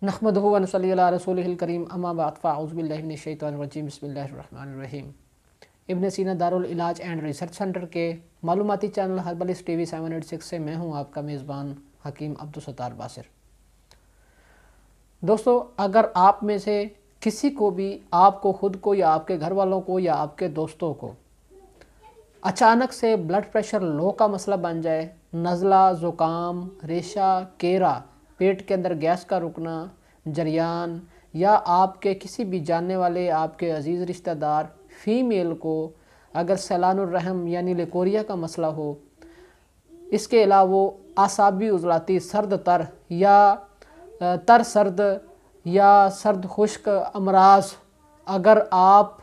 नहमदुहु व नसल्ली अला रसूलिहिल करीम अम्मा बाद फ़अऊज़ु बिल्लाहि मिनश शैतानिर रजीम बिस्मिल्लाहिर रहमानिर रहीम। इब्न सीना दारुल इलाज एंड रिसर्च सेंटर के मालूमाती चैनल हर्बलिस्ट टीवी 786 से मैं हूं आपका मेज़बान हकीम अब्दुल सत्तार बासिर। दोस्तों, अगर आप में से किसी को भी, आपको खुद को या आपके घर वालों को या आपके दोस्तों को अचानक से ब्लड प्रेशर लो का मसला बन जाए, नज़ला, ज़ुकाम, रेशा, केरा, पेट के अंदर गैस का रुकना, जरियान, या आपके किसी भी जानने वाले आपके अजीज़ रिश्तेदार फ़ीमेल को अगर सैलानुर रहम यानी लिकोरिया का मसला हो, इसके अलावा आसाबी उज़लाती, सर्द तर या तर सर्द या सर्द खुश्क अमराज, अगर आप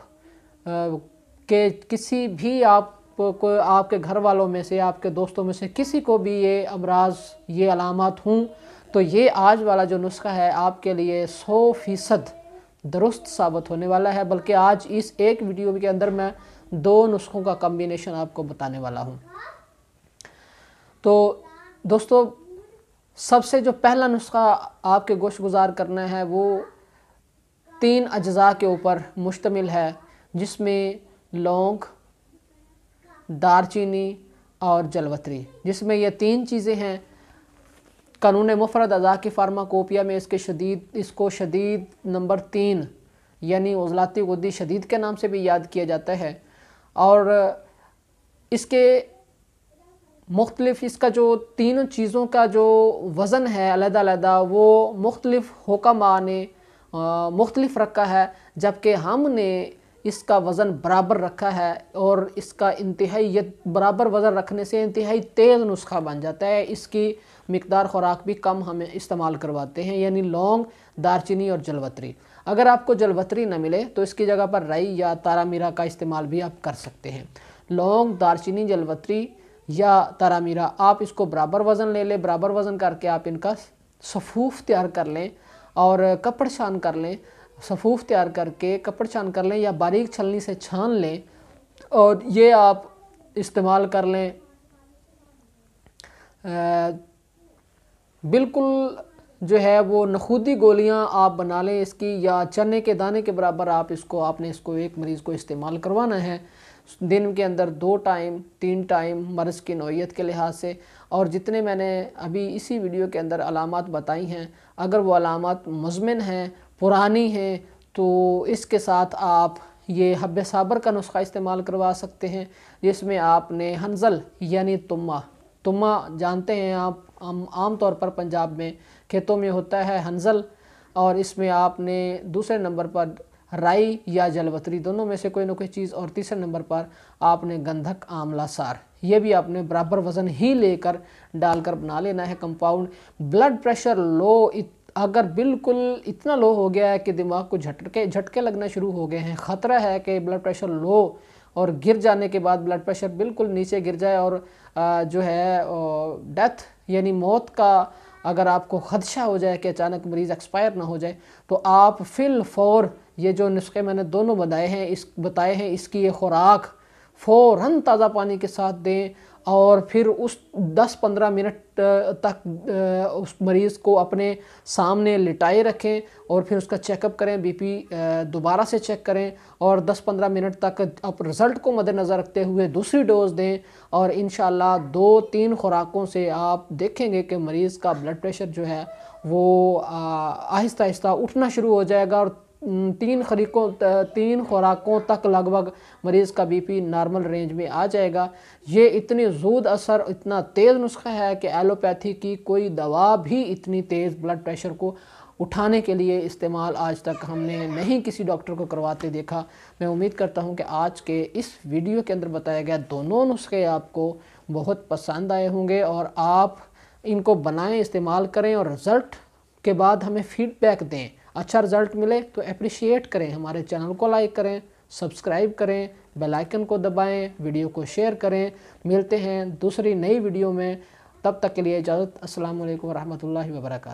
के किसी भी आपके घर वालों में से, आपके दोस्तों में से किसी को भी ये अमराज, ये अलामत हों, तो ये आज वाला जो नुस्खा है आपके लिए 100% दुरुस्त साबित होने वाला है। बल्कि आज इस एक वीडियो के अंदर मैं 2 नुस्खों का कम्बिनेशन आपको बताने वाला हूँ। तो दोस्तों, सबसे जो पहला नुस्खा आपके गोश गुजार करना है वो 3 अज्जा के ऊपर मुश्तमिल है, जिसमें लौंग, दारचीनी और जलवतरी, जिसमें ये 3 चीज़ें हैं। कानून मुफरद अज़ा की फार्माकोपिया में इसको शदीद नंबर 3 यानी उज़लाती गुद्दी शदीद के नाम से भी याद किया जाता है। और इसके मुख्तलिफ, इसका जो तीनों चीज़ों का जो वज़न है अलग-अलग, वो मुख्तलिफ हुक्मा ने मुख्तलिफ रखा है, जबकि हमने इसका वज़न बराबर रखा है। और इसका इंतहाई बराबर वज़न रखने से इंतहाई तेज़ नुस्खा बन जाता है। इसकी मिकदार खुराक भी कम हमें इस्तेमाल करवाते हैं, यानी लौंग, दारचीनी और जलवतरी। अगर आपको जलवतरी न मिले तो इसकी जगह पर राई या तारा मीरा का इस्तेमाल भी आप कर सकते हैं। लौंग, दारचीनी, जलवतरी या तारा मीरा, आप इसको बराबर वज़न ले लें। बराबर वज़न करके आप इनका सफ़ूफ़ तैयार कर लें और कपड़ छान कर लें। सफ़ूफ़ तैयार करके कपड़ छान कर लें या बारीक छलनी से छान लें और ये आप इस्तेमाल कर लें। बिल्कुल जो है वो नखूदी गोलियां आप बना लें इसकी, या चने के दाने के बराबर आपने इसको एक मरीज़ को इस्तेमाल करवाना है दिन के अंदर 2 टाइम 3 टाइम, मर्ज़ की नौइयत के लिहाज से। और जितने मैंने अभी इसी वीडियो के अंदर अलामत बताई हैं, अगर वो अलामत मुज़मिन हैं, पुरानी हैं, तो इसके साथ आप ये हब्बे साबर का नुस्खा इस्तेमाल करवा सकते हैं, जिसमें आपने हंजल यानी तुम्मा जानते हैं आप, आम तौर पर पंजाब में खेतों में होता है हंजल, और इसमें आपने दूसरे नंबर पर राई या जलवतरी, दोनों में से कोई ना कोई चीज़, और तीसरे नंबर पर आपने गंधक आंवला सार, ये भी आपने बराबर वज़न ही लेकर डालकर बना लेना है कंपाउंड। ब्लड प्रेशर लो अगर बिल्कुल इतना लो हो गया है कि दिमाग को झटके लगना शुरू हो गए हैं, ख़तरा है कि ब्लड प्रेशर लो और गिर जाने के बाद ब्लड प्रेशर बिल्कुल नीचे गिर जाए और जो है डेथ यानी मौत का अगर आपको खदशा हो जाए कि अचानक मरीज़ एक्सपायर ना हो जाए, तो आप फिल फौर ये जो नुस्खे मैंने दोनों बताए हैं इसकी ये खुराक फ़ौरन ताज़ा पानी के साथ दें। और फिर उस 10-15 मिनट तक उस मरीज़ को अपने सामने लिटाए रखें और फिर उसका चेकअप करें, बीपी दोबारा से चेक करें और 10-15 मिनट तक आप रिज़ल्ट को मद्देनज़र रखते हुए दूसरी डोज़ दें। और इंशाल्लाह 2-3 खुराकों से आप देखेंगे कि मरीज़ का ब्लड प्रेशर जो है वो आहिस्ता आहिस्ता उठना शुरू हो जाएगा और 3 खुराकों तक लगभग मरीज़ का बीपी नॉर्मल रेंज में आ जाएगा। ये इतनी ज़ूद असर, इतना तेज़ नुस्खा है कि एलोपैथी की कोई दवा भी इतनी तेज़ ब्लड प्रेशर को उठाने के लिए इस्तेमाल आज तक हमने नहीं किसी डॉक्टर को करवाते देखा। मैं उम्मीद करता हूँ कि आज के इस वीडियो के अंदर बताया गया दोनों नुस्खे आपको बहुत पसंद आए होंगे और आप इनको बनाएं, इस्तेमाल करें और रिज़ल्ट के बाद हमें फ़ीडबैक दें। अच्छा रिज़ल्ट मिले तो अप्रिशिएट करें, हमारे चैनल को लाइक करें, सब्सक्राइब करें, बेल आइकन को दबाएं, वीडियो को शेयर करें। मिलते हैं दूसरी नई वीडियो में, तब तक के लिए इजाज़त। अस्सलामु अलैकुम व रहमतुल्लाहि व बरकातहू।